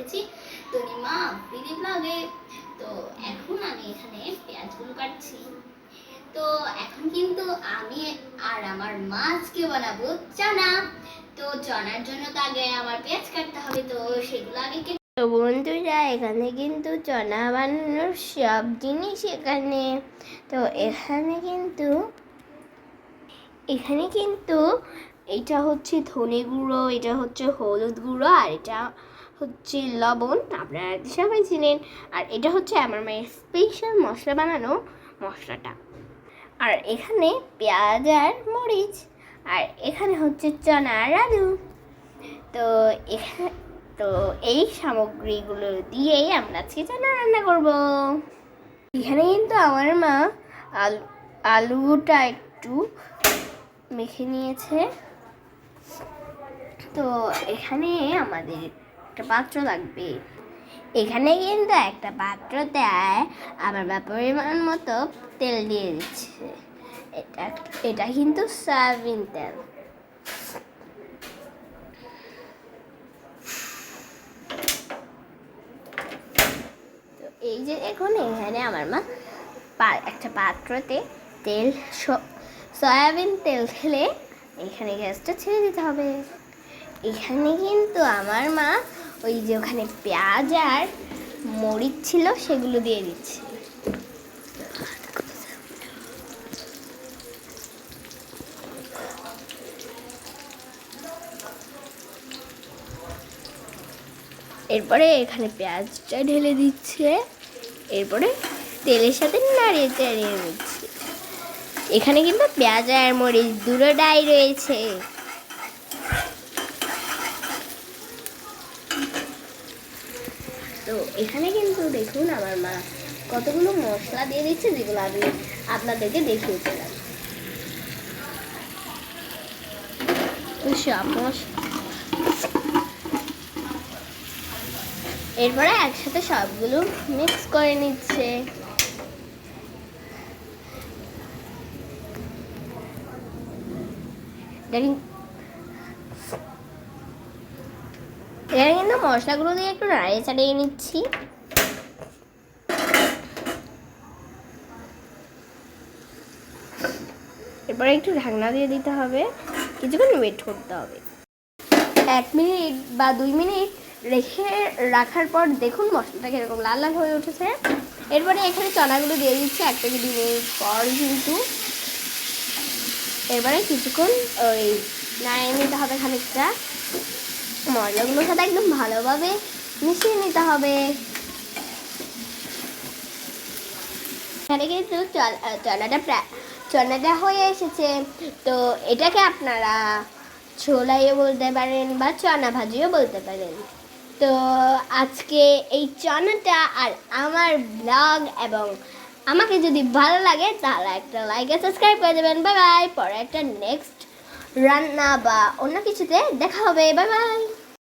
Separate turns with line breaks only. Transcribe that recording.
করেছি তনিমা দিদি ব্লগে। তো এখন আমি এখানে পেঁয়াজগুলো কাটছি। তো এখন কিন্তু আমি আর আমার মা আজকে বানাবো চানা। তো চানার জন্য তো আগে আমার পেঁয়াজ কাটতে হবে, তো সেগুলো আগে তো বন্ধুরা এখানে কিন্তু চনা বানানোর সব জিনিস এখানে। তো এখানে কিন্তু এটা হচ্ছে ধনে গুঁড়ো, এটা হচ্ছে হলুদ গুঁড়ো, আর এটা হচ্ছে লবণ, আপনারা সবাই চিনেন। আর এটা হচ্ছে আমার মায়ের স্পেশাল মশলা বানানো মশলাটা। আর এখানে পেঁয়াজ আর মরিচ, আর এখানে হচ্ছে চনা আর আলু। তো তো এই সামগ্রীগুলো দিয়েই আমরা আজকে চানা রান্না করব। এখানে কিন্তু আমার মা আলুটা একটু মেখে নিয়েছে। তো এখানে আমাদের একটা পাত্র লাগবে। এখানে কিন্তু একটা পাত্রতে আমার পরিমাণ মতো তেল দিয়ে দিচ্ছে। এটা কিন্তু সয়াবিন তেল। তো এই যে দেখুন, এখানে আমার মা একটা পাত্রতে তেল সয়াবিন তেল ঢেলে এখানে গ্যাসটা ছেড়ে দিতে হবে। এখানে কিন্তু আমার মা ওই যে ওখানে পেঁয়াজ আর মরিচ ছিল সেগুলো দিয়ে দিচ্ছে। এরপরে এখানে পেঁয়াজটা ঢেলে দিচ্ছে, এরপরে তেলের সাথে নাড়িয়ে চাড়িয়ে দিচ্ছে। এখানে কিন্তু পেঁয়াজ আর মরিচ দুটোটাই রয়েছে। তো এখানে কিন্তু দেখুন আমার মা কতগুলো মশলা দিয়ে দিচ্ছে, যেগুলো আমি আপনাদেরকে দেখিয়েছিলাম। এরপরে একসাথে সবগুলো মিক্স করে নিচ্ছে। এখানে কিন্তু মশলাগুলো দিয়ে একটু নাড়িয়ে চাড়িয়ে নিচ্ছি। এরপরে একটু ঢাকনা দিয়ে দিতে হবে, কিছুক্ষণ ওয়েট করতে হবে। 1 মিনিট বা 2 মিনিট রাখার পর দেখুন মশলাটা কিরকম লাল লাল হয়ে উঠেছে। এরপরে এখানে চানাগুলো দিয়ে দিচ্ছি 1 থেকে 2 মিনিট পর কিন্তু। এরপরে কিছুক্ষণ ওই নাড়িয়ে নিতে হবে, খানিকটা মশলাগুলোর সাথে একদম ভালোভাবে মিশিয়ে নিতে হবে। এখানে কিন্তু চানাটা হয়ে এসেছে। তো এটাকে আপনারা ছোলাইও বলতে পারেন বা চানা ভাজিও বলতে পারেন। তো আজকে এই চানাটা আর আমার ব্লগ এবং আমাকে যদি ভালো লাগে তাহলে একটা লাইক আর সাবস্ক্রাইব করে দেবেন। Bye bye. পরে একটা নেক্সট রান্না বা অন্য কিছুতে দেখা হবে। Bye bye.